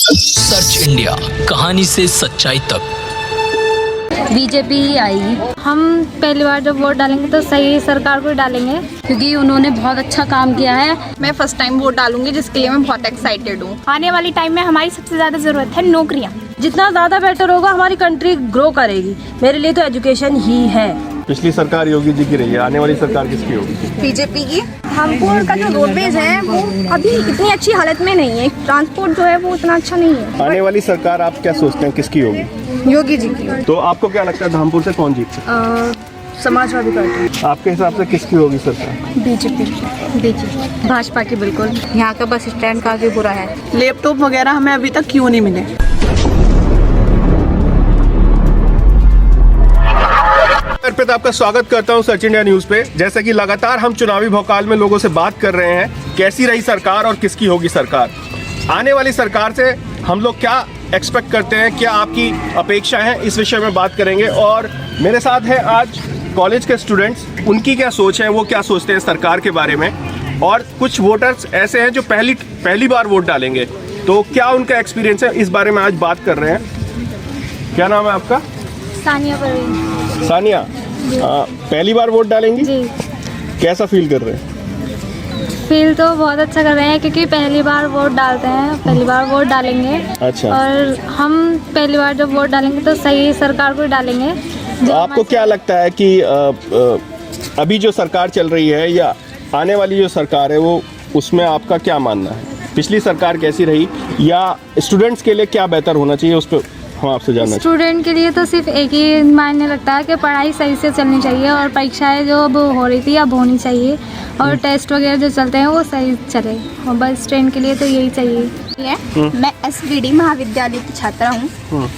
Search India, कहानी से सच्चाई तक। बीजेपी ही आएगी। हम पहली बार जब वोट डालेंगे तो सही सरकार को ही डालेंगे, क्योंकि उन्होंने बहुत अच्छा काम किया है। मैं फर्स्ट टाइम वोट डालूंगी, जिसके लिए मैं बहुत एक्साइटेड हूँ। आने वाली टाइम में हमारी सबसे ज़्यादा ज़रूरत है नौकरियाँ। जितना ज़्यादा बेटर होगा हमारी कंट्री ग्रो करेगी। मेरे लिए तो एजुकेशन ही है। पिछली सरकार योगी जी की रही है, आने वाली सरकार किसकी होगी? बीजेपी की। हमपुर का जो रोडवेज है वो अभी इतनी अच्छी हालत में नहीं है। ट्रांसपोर्ट जो है वो उतना अच्छा नहीं है। आने वाली सरकार आप क्या सोचते हैं किसकी होगी? योगी जी की। तो आपको क्या लगता है धामपुर से कौन जीत सकता है? समाजवादी पार्टी। आपके हिसाब से किसकी होगी सरकार? बीजेपी। भाजपा की बिल्कुल। यहाँ का बस स्टैंड काफी बुरा है। लैपटॉप वगैरह हमें अभी तक क्यों नहीं मिले? अर्पित, आपका स्वागत करता हूं सर्च इंडिया न्यूज पे। जैसे कि लगातार हम चुनावी भौकाल में लोगों से बात कर रहे हैं, कैसी रही सरकार और किसकी होगी सरकार। आने वाली सरकार से हम लोग क्या एक्सपेक्ट करते हैं, क्या आपकी अपेक्षा है, इस विषय में बात करेंगे। और मेरे साथ हैं आज कॉलेज के स्टूडेंट्स, उनकी क्या सोच है, वो क्या सोचते हैं सरकार के बारे में। और कुछ वोटर्स ऐसे हैं जो पहली बार वोट डालेंगे, तो क्या उनका एक्सपीरियंस है, इस बारे में आज बात कर रहे हैं। क्या नाम है आपका? सानिया परवीन। सानिया, पहली बार वोट डालेंगी? जी। कैसा फील कर रहे हैं? फील तो बहुत अच्छा कर रहे हैं, क्योंकि पहली बार वोट डालते हैं, पहली बार वोट डालेंगे। अच्छा। और हम पहली बार जब वोट डालेंगे तो सही सरकार को ही डालेंगे। तो आपको क्या लगता है कि अभी जो सरकार चल रही है या आने वाली जो सरकार है, वो उसमें आपका क्या मानना है? पिछली सरकार कैसी रही, या स्टूडेंट्स के लिए क्या बेहतर होना चाहिए, उस पर हम आपसे जानना चाहिए। स्टूडेंट के लिए तो सिर्फ एक ही मायने लगता है कि पढ़ाई सही से चलनी चाहिए, और परीक्षाएं जो अब हो रही थी अब होनी चाहिए, और टेस्ट वगैरह जो चलते हैं वो सही चले। और बस स्टूडेंट के लिए तो यही चाहिए। मैं एसबीडी महाविद्यालय की छात्रा हूँ।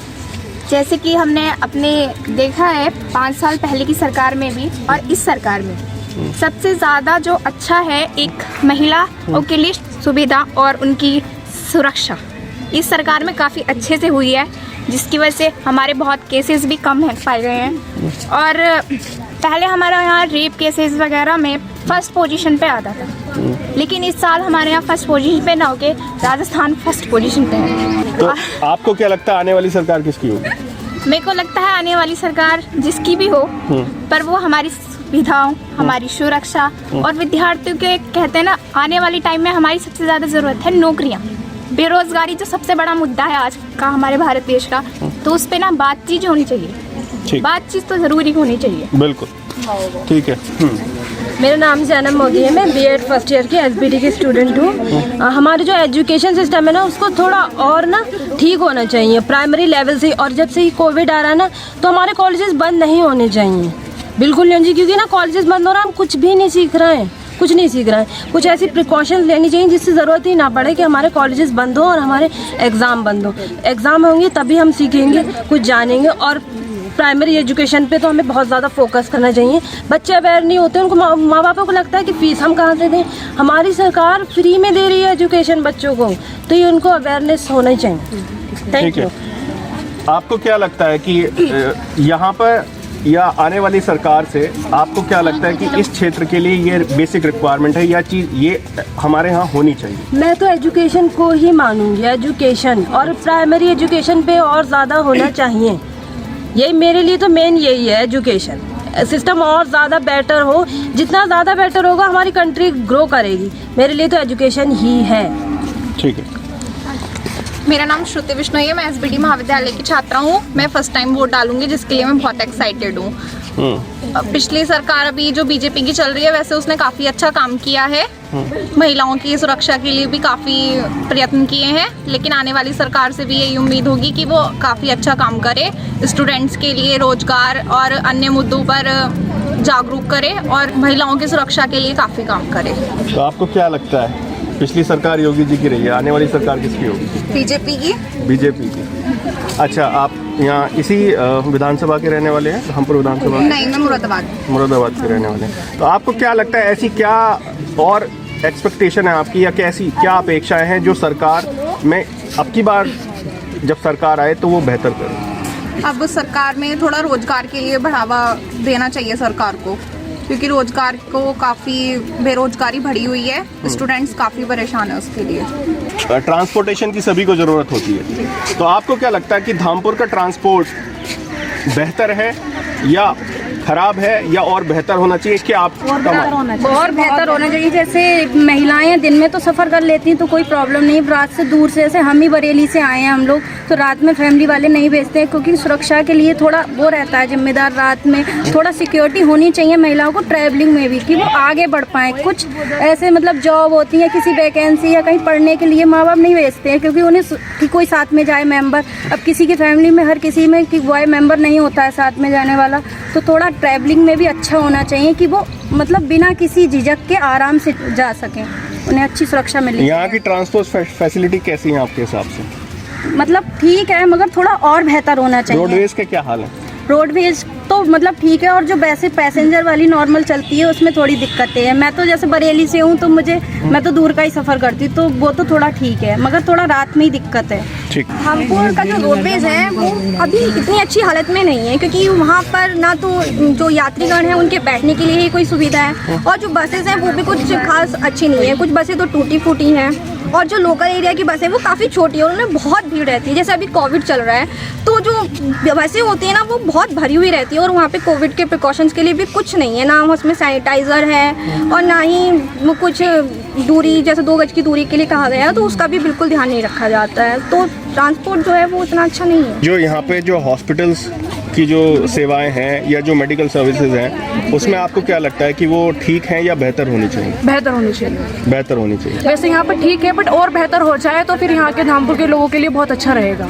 जैसे कि हमने अपने देखा है 5 साल पहले की सरकार में भी और इस सरकार में सबसे ज़्यादा जो अच्छा है, एक महिलाओं के लिए सुविधा और उनकी सुरक्षा इस सरकार में काफ़ी अच्छे से हुई है, जिसकी वजह से हमारे बहुत केसेस भी कम पाए गए हैं। और पहले हमारा यहाँ रेप केसेस वगैरह में फर्स्ट पोजीशन पे आता था, लेकिन इस साल हमारे यहाँ फर्स्ट पोजीशन पे ना होके राजस्थान फर्स्ट पोजीशन पे है। तो आपको क्या लगता है आने वाली सरकार किसकी होगी? मेरे को लगता है आने वाली सरकार जिसकी भी हो, पर वो हमारी सुविधाओं, हमारी सुरक्षा और विद्यार्थियों के, कहते हैं ना, आने वाली टाइम में हमारी सबसे ज़्यादा ज़रूरत है नौकरियाँ। बेरोजगारी जो सबसे बड़ा मुद्दा है आज का हमारे भारत देश का, तो उस पे ना बातचीत होनी चाहिए। बातचीत तो ज़रूरी होनी चाहिए। बिल्कुल, ठीक है। मेरा नाम जैनब मोदी है। मैं बीएड फर्स्ट ईयर की एसबीडी की स्टूडेंट हूँ। हमारे जो एजुकेशन सिस्टम है ना, उसको थोड़ा और ना ठीक होना चाहिए प्राइमरी लेवल से। और जब से ही कोविड आ रहा है ना, तो हमारे कॉलेजेस बंद नहीं होने चाहिए, बिल्कुल नहीं जी, क्योंकि ना कॉलेजेस बंद हो रहा है, हम कुछ भी नहीं सीख रहे हैं, कुछ नहीं सीख रहे हैं। कुछ ऐसी प्रिकॉशंस लेनी चाहिए जिससे ज़रूरत ही ना पड़े कि हमारे कॉलेजेस बंद हो और हमारे एग्ज़ाम बंद हो। एग्ज़ाम होंगे तभी हम सीखेंगे, कुछ जानेंगे। और प्राइमरी एजुकेशन पे तो हमें बहुत ज़्यादा फोकस करना चाहिए। बच्चे अवेयर नहीं होते, उनको माँ बापों को लगता है कि फ़ीस हम कहाँ से दें। हमारी सरकार फ्री में दे रही है एजुकेशन बच्चों को, तो ये उनको अवेयरनेस होना ही चाहिए। Thank you. आपको क्या लगता है कि यहाँ पर या आने वाली सरकार से आपको क्या लगता है कि इस क्षेत्र के लिए ये बेसिक रिक्वायरमेंट है, या चीज़ ये हमारे यहाँ होनी चाहिए? मैं तो एजुकेशन को ही मानूंगी, एजुकेशन और प्राइमरी एजुकेशन पे और ज़्यादा होना चाहिए। यही मेरे लिए तो मेन यही है, एजुकेशन सिस्टम और ज़्यादा बेटर हो। जितना ज़्यादा बेटर होगा हमारी कंट्री ग्रो करेगी। मेरे लिए तो एजुकेशन ही है। ठीक है। मेरा नाम श्रुति विश्नोई है। मैं एसबीडी महाविद्यालय की छात्रा हूँ। मैं फर्स्ट टाइम वोट डालूंगी, जिसके लिए मैं बहुत एक्साइटेड हूँ। पिछली सरकार अभी जो बीजेपी की चल रही है, वैसे उसने काफ़ी अच्छा काम किया है। महिलाओं की सुरक्षा के लिए भी काफ़ी प्रयत्न किए हैं, लेकिन आने वाली सरकार से भी यही उम्मीद होगी कि वो काफ़ी अच्छा काम करे, स्टूडेंट्स के लिए रोजगार और अन्य मुद्दों पर जागरूक करे और महिलाओं की सुरक्षा के लिए काफ़ी काम करे। तो आपको क्या लगता है पिछली सरकार योगी जी की रही है, आने वाली सरकार किसकी होगी? बीजेपी की। बीजेपी की। अच्छा, आप यहाँ इसी विधानसभा के रहने वाले हैं? हमपुर विधानसभा? नहीं, मैं मुरादाबाद के रहने वाले हैं। तो आपको क्या लगता है, ऐसी क्या और एक्सपेक्टेशन है आपकी, या क्या अपेक्षाएं हैं जो सरकार में अब की बार जब सरकार आए तो वो बेहतर करे? अब सरकार में थोड़ा रोजगार के लिए बढ़ावा देना चाहिए सरकार को। क्योंकि रोजगार को काफ़ी बेरोजगारी बढ़ी हुई है, स्टूडेंट्स काफ़ी परेशान है उसके लिए। ट्रांसपोर्टेशन की सभी को ज़रूरत होती है, तो आपको क्या लगता है कि धामपुर का ट्रांसपोर्ट बेहतर है या खराब है या और बेहतर होना चाहिए? क्या आप और बेहतर होना चाहिए। जैसे महिलाएं दिन में तो सफ़र कर लेती हैं तो कोई प्रॉब्लम नहीं, रात से दूर से, जैसे हम ही बरेली से आए हैं हम लोग, तो रात में फैमिली वाले नहीं भेजते हैं क्योंकि सुरक्षा के लिए थोड़ा वो रहता है जिम्मेदार, रात में थोड़ा सिक्योरिटी होनी चाहिए महिलाओं को ट्रैवलिंग में भी, कि वो आगे बढ़ पाएँ। कुछ ऐसे मतलब जॉब होती है, किसी वैकेंसी या कहीं पढ़ने के लिए माँ बाप नहीं भेजते हैं क्योंकि उन्हें कि कोई साथ में जाए मेम्बर। अब किसी की फैमिली में हर किसी में कि बॉय मेम्बर नहीं होता है साथ में जाने वाला, तो थोड़ा ट्रैवलिंग में भी अच्छा होना चाहिए कि वो मतलब बिना किसी झिझक के आराम से जा सकें, उन्हें अच्छी सुरक्षा मिले। यहाँ की ट्रांसपोर्ट फैसिलिटी कैसी है आपके हिसाब से? मतलब ठीक है मगर थोड़ा और बेहतर होना चाहिए। रोडवेज के क्या हाल है? रोडवेज तो मतलब ठीक है, और जो वैसे पैसेंजर वाली नॉर्मल चलती है उसमें थोड़ी दिक्कतें हैं। मैं तो जैसे बरेली से हूँ तो मैं तो दूर का ही सफ़र करती हूँ, तो वो तो थोड़ा ठीक है मगर थोड़ा रात में ही दिक्कत है। ठीक। धामपुर का जो रोडवेज है वो अभी इतनी अच्छी हालत में नहीं है क्योंकि वहाँ पर ना तो जो यात्रीगण हैं उनके बैठने के लिए ही कोई सुविधा है, और जो बसेस हैं वो भी कुछ खास अच्छी नहीं है। कुछ बसें तो टूटी फूटी हैं, और जो लोकल एरिया की बसें वो काफ़ी छोटी है और उनमें बहुत भीड़ रहती है। जैसे अभी कोविड चल रहा है तो जो बसें होती हैं ना वो बहुत भरी हुई रहती है, और वहाँ पे कोविड के प्रिकॉशंस के लिए भी कुछ नहीं है, ना उसमें सैनिटाइज़र है और ना ही वो कुछ दूरी, जैसे 2 गज की दूरी के लिए कहा गया है तो उसका भी बिल्कुल ध्यान नहीं रखा जाता है। तो ट्रांसपोर्ट जो है वो उतना अच्छा नहीं है। जो यहाँ पे जो हॉस्पिटल्स की जो सेवाएं हैं या जो मेडिकल सर्विसेज हैं उसमें आपको क्या लगता है कि वो ठीक हैं या बेहतर होनी चाहिए? बेहतर होनी चाहिए। बेहतर होनी चाहिए। वैसे यहाँ पर ठीक है बट और बेहतर हो जाए तो फिर यहाँ के धामपुर के लोगों के लिए बहुत अच्छा रहेगा।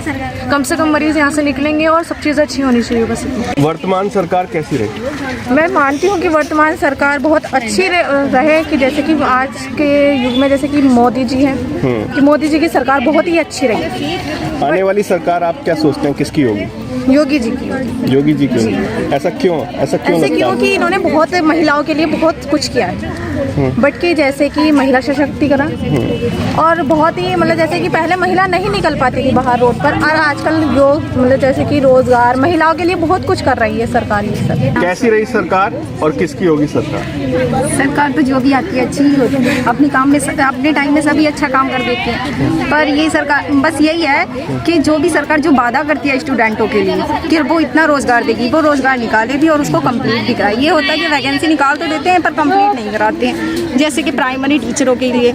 कम से कम मरीज यहाँ से निकलेंगे और सब चीज़ें अच्छी होनी चाहिए बस। वर्तमान सरकार कैसी रही? मैं मानती हूँ कि वर्तमान सरकार बहुत अच्छी रहे, कि जैसे कि आज के युग में जैसे कि मोदी जी हैं, कि मोदी जी की सरकार बहुत ही अच्छी रही। आने वाली सरकार आप क्या सोचते हैं किसकी होगी? योगी जी की। योगी जी की होगी। ऐसा क्यों लगता है? क्योंकि इन्होंने बहुत महिलाओं के लिए बहुत कुछ किया है, बट कि जैसे कि महिला सशक्तिकरण, और बहुत ही मतलब जैसे कि पहले महिला नहीं निकल पाती थी बाहर रोड पर, और आजकल जो मतलब जैसे कि रोजगार महिलाओं के लिए बहुत कुछ कर रही है सरकार। ये सब कैसी रही सरकार और किसकी होगी सरकार? सरकार तो जो भी आती है अच्छी ही होती है, अपने काम में अपने टाइम में सभी अच्छा काम कर देते हैं, पर ये सरकार बस यही है कि जो भी सरकार जो वादा करती है स्टूडेंटों के लिए कि वो इतना रोजगार देगी, वो रोजगार निकाले भी और उसको कंप्लीट भी कराए। ये होता है कि वैकेंसी निकाल तो देते हैं पर कंप्लीट नहीं कराते हैं। जैसे कि प्राइमरी टीचरों के लिए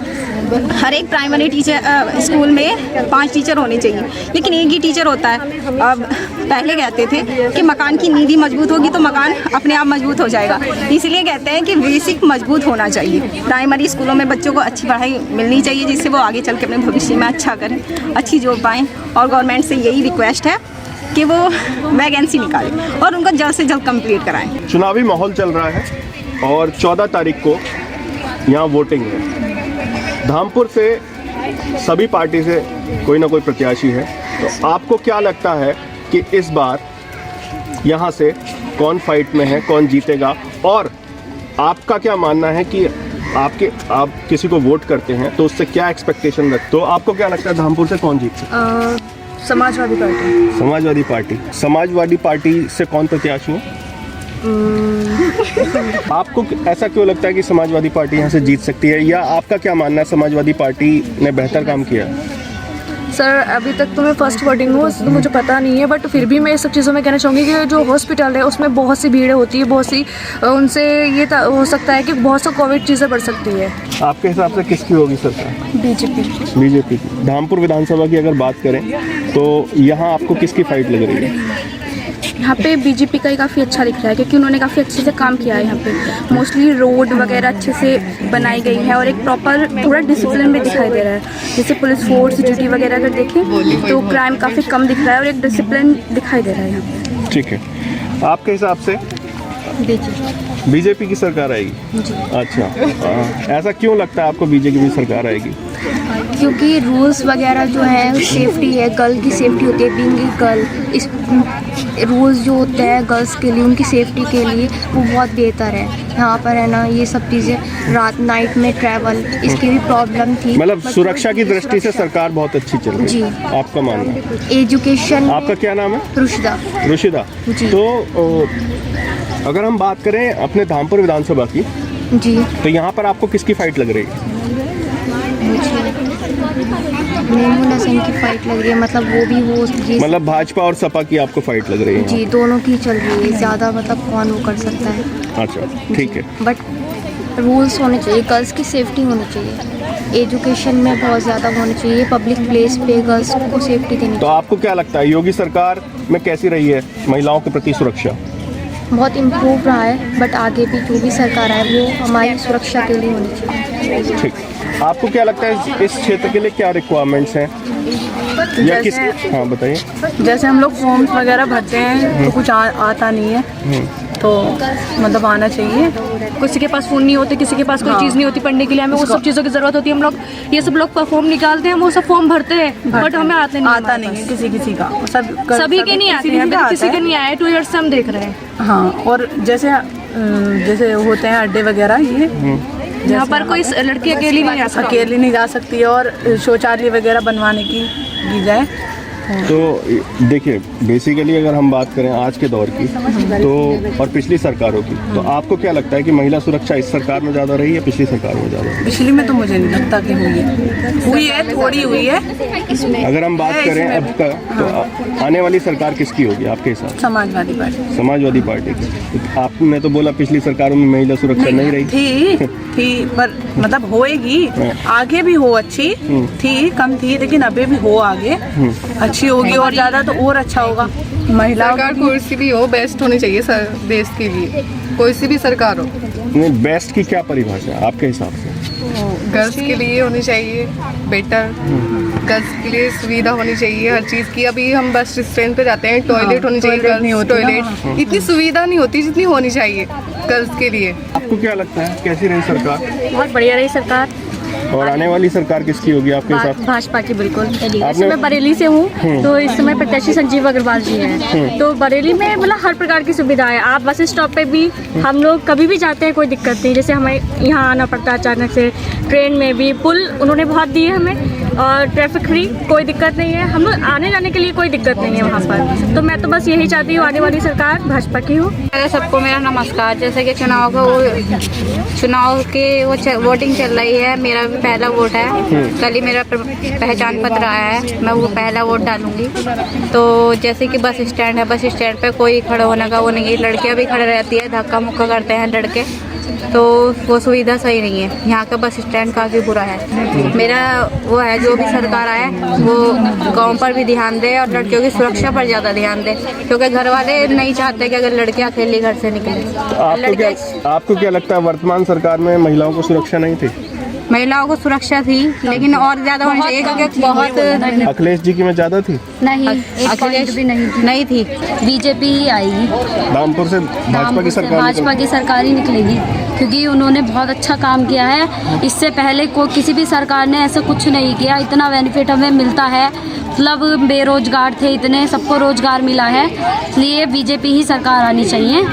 हर एक प्राइमरी टीचर स्कूल में 5 टीचर होने चाहिए, लेकिन एक ही टीचर होता है। अब पहले कहते थे कि मकान की नींव मजबूत होगी तो मकान अपने आप मजबूत हो जाएगा, इसलिए कहते हैं कि बेसिक मजबूत होना चाहिए। प्राइमरी स्कूलों में बच्चों को अच्छी पढ़ाई मिलनी चाहिए जिससे वो आगे चल के अपने भविष्य में अच्छा करें, अच्छी जॉब पाएँ, और गवर्नमेंट से यही रिक्वेस्ट है कि वो वैकेंसी निकालें और उनको जल्द से जल्द कंप्लीट कराएं। चुनावी माहौल चल रहा है और 14 तारीख को यहाँ वोटिंग है। धामपुर से सभी पार्टी से कोई ना कोई प्रत्याशी है, तो आपको क्या लगता है कि इस बार यहाँ से कौन फाइट में है, कौन जीतेगा, और आपका क्या मानना है कि आप किसी को वोट करते हैं तो उससे क्या एक्सपेक्टेशन रखते हो? आपको क्या लगता है धामपुर से कौन जीत सकता है? Samajwadi party. Samajwadi party. Samajwadi party से कौन प्रत्याशी है? आपको ऐसा क्यों लगता है कि समाजवादी पार्टी यहाँ से जीत सकती है, या आपका क्या मानना है समाजवादी पार्टी ने बेहतर काम किया? सर अभी तक तो मैं फर्स्ट वोटिंग हूँ तो मुझे पता नहीं है, बट फिर भी मैं इस सब चीज़ों में कहना चाहूँगी कि जो हॉस्पिटल है उसमें बहुत सी भीड़ होती है, बहुत सी उनसे ये हो सकता है कि बहुत सा कोविड चीज़ें बढ़ सकती है। आपके हिसाब से किसकी होगी सरकार? बीजेपी की। धामपुर विधानसभा की अगर बात करें तो यहाँ आपको किसकी फाइट लग रही है? यहाँ पे बीजेपी का ही काफ़ी अच्छा दिख रहा है क्योंकि उन्होंने काफ़ी अच्छे से काम किया है। यहाँ पे मोस्टली रोड वगैरह अच्छे से बनाई गई है और एक प्रॉपर थोड़ा डिसिप्लिन भी दिखाई दे रहा है। जैसे पुलिस फोर्स ड्यूटी वगैरह अगर देखें तो क्राइम काफ़ी कम दिख रहा है और एक डिसिप्लिन दिखाई दे रहा है यहाँ पे। ठीक है, आपके हिसाब से बीजेपी की सरकार आएगी? अच्छा, ऐसा क्यों लगता है आपको बीजेपी की सरकार आएगी? क्योंकि रूल्स वगैरह जो है, सेफ्टी है, गर्ल की सेफ्टी होती है, बीइंग ए गर्ल, इस रूल्स जो होते हैं गर्ल्स के लिए, उनकी सेफ्टी के लिए वो बहुत बेहतर है। यहाँ पर है ना ये सब चीज़ें, रात नाइट में ट्रैवल, इसकी भी प्रॉब्लम थी। मतलब सुरक्षा की दृष्टि से सरकार बहुत अच्छी चल रही है। जी, आपका मानना है? एजुकेशन। आपका क्या नाम है? रुशिदा। रुशिदा। जी। तो अगर हम बात करें अपने धामपुर विधानसभा की, जी तो यहाँ पर आपको किसकी फाइट लग रही है? मेमूना सिंह की फाइट लग रही है, मतलब वो भी वो जी, मतलब भाजपा और सपा की आपको फाइट लग रही है? जी दोनों की चल रही है, ज़्यादा मतलब कौन वो कर सकता है। अच्छा, ठीक है। बट रूल्स होने चाहिए, गर्ल्स की सेफ्टी होनी चाहिए, एजुकेशन में बहुत ज़्यादा होनी चाहिए, पब्लिक प्लेस पे गर्ल्स को सेफ्टी देनी तो आपको क्या लगता है योगी सरकार में कैसी रही है महिलाओं के प्रति सुरक्षा? बहुत इम्प्रूव रहा है, बट आगे भी जो भी सरकार आए वो हमारी सुरक्षा के लिए होनी चाहिए। ठीक, आपको क्या लगता है इस क्षेत्र के लिए क्या रिक्वायरमेंट्स हैं या किस? हाँ बताइए। जैसे हम लोग फॉर्म्स वगैरह भरते हैं तो कुछ आता नहीं है, तो मतलब आना चाहिए। किसी के पास फ़ोन नहीं होते, किसी के पास कोई चीज़ नहीं होती पढ़ने के लिए, हमें वो सब चीज़ों की ज़रूरत होती है। हम लोग ये सब लोग फॉर्म निकालते हैं, वो सब फॉर्म भरते हैं, बट हमें आता नहीं है किसी का, सभी के नहीं आते हैं, किसी के नहीं आए। 2 years से हम देख रहे हैं। हाँ, और जैसे होते हैं अड्डे वगैरह, ये यहाँ पर कोई लड़की अकेली नहीं आ सकती, अकेली नहीं जा सकती, और शौचालय वगैरह बनवाने की जाए। तो देखिए, बेसिकली अगर हम बात करें आज के दौर की तो और पिछली सरकारों की, तो आपको क्या लगता है कि महिला सुरक्षा इस सरकार में ज़्यादा रही है पिछली सरकार में ज़्यादा? पिछली में तो मुझे नहीं लगता कि हुई है, थोड़ी हुई है। अगर हम बात करें अब का, तो आने वाली सरकार किसकी होगी आपके हिसाब से? समाजवादी पार्टी। समाजवादी पार्टी की। तो आपने तो बोला पिछली सरकारों में महिला सुरक्षा नहीं रही थी, पर मतलब होएगी, आगे भी हो, अच्छी थी, कम थी, लेकिन अभी भी हो आगे अच्छी होगी, और ज़्यादा तो और अच्छा होगा। महिलाओं सरकार कोई सी भी हो, बेस्ट होनी चाहिए सर देश के लिए, कोई सी भी सरकार हो। नहीं, बेस्ट की क्या परिभाषा है आपके हिसाब से? गर्ल्स के लिए होनी चाहिए बेटर, गर्ल्स के लिए सुविधा होनी चाहिए हर चीज़ की। अभी हम बस स्टैंड पे जाते हैं, टॉयलेट होनी चाहिए, गर्ल्स टॉयलेट इतनी सुविधा नहीं होती जितनी होनी चाहिए गर्ल्स के लिए। आपको क्या लगता है कैसी रही सरकार? बहुत बढ़िया रही सरकार। और आने वाली सरकार किसकी होगी आपके हिसाब? भाजपा की बिल्कुल। मैं बरेली से हूँ, तो इस समय प्रत्याशी संजीव अग्रवाल जी हैं। तो बरेली में मतलब हर प्रकार की सुविधा है। आप बस स्टॉप पे भी, हम लोग कभी भी जाते हैं कोई दिक्कत नहीं। जैसे हमें यहाँ आना पड़ता है अचानक से, ट्रेन में भी पुल उन्होंने बहुत दिए हमें, और ट्रैफिक फ्री, कोई दिक्कत नहीं है। हम लोग आने जाने के लिए कोई दिक्कत नहीं है वहाँ पर। तो मैं तो बस यही चाहती हूँ आने वाली सरकार भाजपा की हो। सबको मेरा नमस्कार। जैसे कि चुनाव के वोटिंग चल रही है, मेरा भी पहला वोट है, कल ही मेरा पहचान पत्र आया है, मैं वो पहला वोट डालूंगी। तो जैसे कि बस स्टैंड है, बस स्टैंड पे कोई खड़े होने का वो नहीं है, लड़कियां भी खड़े रहती है, धक्का मुक्का करते हैं लड़के, तो वो सुविधा सही नहीं है। यहाँ का बस स्टैंड काफ़ी बुरा है। मेरा वो है जो भी सरकार आए वो गांव पर भी ध्यान दे और लड़कियों की सुरक्षा पर ज़्यादा ध्यान दे, क्योंकि घर वाले नहीं चाहते कि अगर लड़कियाँ अकेली घर से निकलें। तो आपको क्या लगता है वर्तमान सरकार में महिलाओं को सुरक्षा नहीं थी? महिलाओं को सुरक्षा थी, लेकिन और ज़्यादा होनी चाहिए, क्योंकि बहुत अखिलेश जी की में ज़्यादा थी? नहीं, अखिलेश भी नहीं थी। बीजेपी ही आएगी, रामपुर से भाजपा की सरकार ही निकलेगी, क्योंकि उन्होंने बहुत अच्छा काम किया है। इससे पहले किसी भी सरकार ने ऐसा कुछ नहीं किया। इतना बेनिफिट हमें मिलता है, मतलब बेरोजगार थे इतने, सबको रोजगार मिला है, इसलिए बीजेपी ही सरकार आनी चाहिए।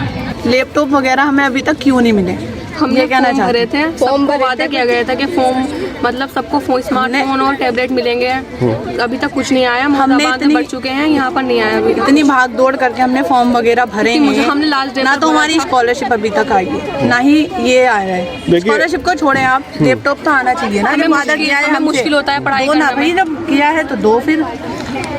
लैपटॉप वगैरह हमें अभी तक क्यों नहीं मिले? हम ये कहना चाह रहे थे, फॉर्म वादा किया गया था कि फॉर्म मतलब सबको स्मार्टफोन और टैबलेट मिलेंगे। अभी तक कुछ नहीं आया। हमने इतनी बढ़ चुके हैं, यहाँ पर नहीं आया अभी। इतनी भाग दौड़ करके हमने फॉर्म वगैरह भरे हैं, हमने लास्ट डे ना तो हमारी स्कॉलरशिप अभी तक आई है, ना ही ये आ रहा है। स्कॉलरशिप को छोड़े आप, लैपटॉप तो आना चाहिए ना। जब वादा किया है, मुश्किल होता है पढ़ाई करना, भाई जब किया है तो दो। फिर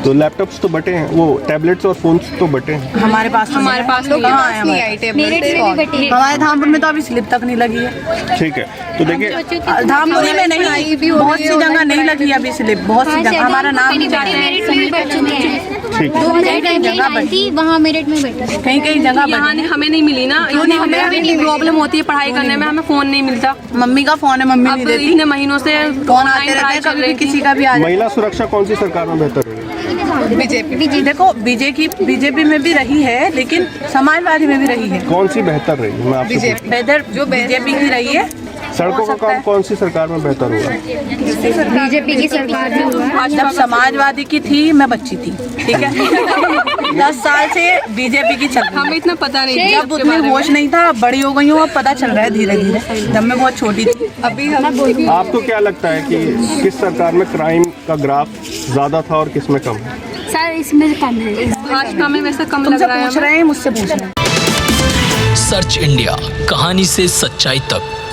तो लैपटॉप्स तो बटे हैं, वो टैबलेट्स और फोन्स तो बटे हैं। हमारे पास नहीं आई टैबलेट। हमारे धामपुर में तो अभी स्लिप तक नहीं लगी है। ठीक है, तो देखिए धामपुर में नहीं, बहुत सी जगह नहीं लगी अभी स्लिप, बहुत सी जगह हमारा नाम नहीं जाता है। ठीक है, वहाँ मेरिट में बैठे, कहीं कहीं जगह यहाँ हमें नहीं मिली ना, हमें प्रॉब्लम होती है पढ़ाई करने में, हमें फोन नहीं मिलता। मम्मी का फोन है, मम्मी नहीं देती। इतने महीनों से फोन आते रहते हैं, कभी भी किसी का भी आ जाए। महिला सुरक्षा कौन सी सरकार में बेहतर है? बीजेपी। देखो बीजेपी में भी रही है, लेकिन समाजवादी में भी रही है। कौन सी बेहतर रही? मैं आपसे बेहतर जो बीजेपी की रही है। सड़कों का काम कौन सी सरकार में बेहतर हुआ? बीजेपी की सरकार में हुआ। जब समाजवादी की थी मैं बच्ची थी, ठीक है। 10 साल से बीजेपी की चल रही है। हमें इतना पता नहीं, जब उतनी होश नहीं था, बड़ी हो गई हूँ, अब पता चल रहा है धीरे धीरे। जब मैं बहुत छोटी थी, अभी आपको क्या लगता है कि किस सरकार में क्राइम का ग्राफ ज्यादा था और किस में कम है? सर इसमें कम है, भाजपा में वैसे कम लग तुमसे रहा है। पूछ रहे हैं, मुझसे पूछ रहे हैं। सर्च इंडिया, कहानी से सच्चाई तक।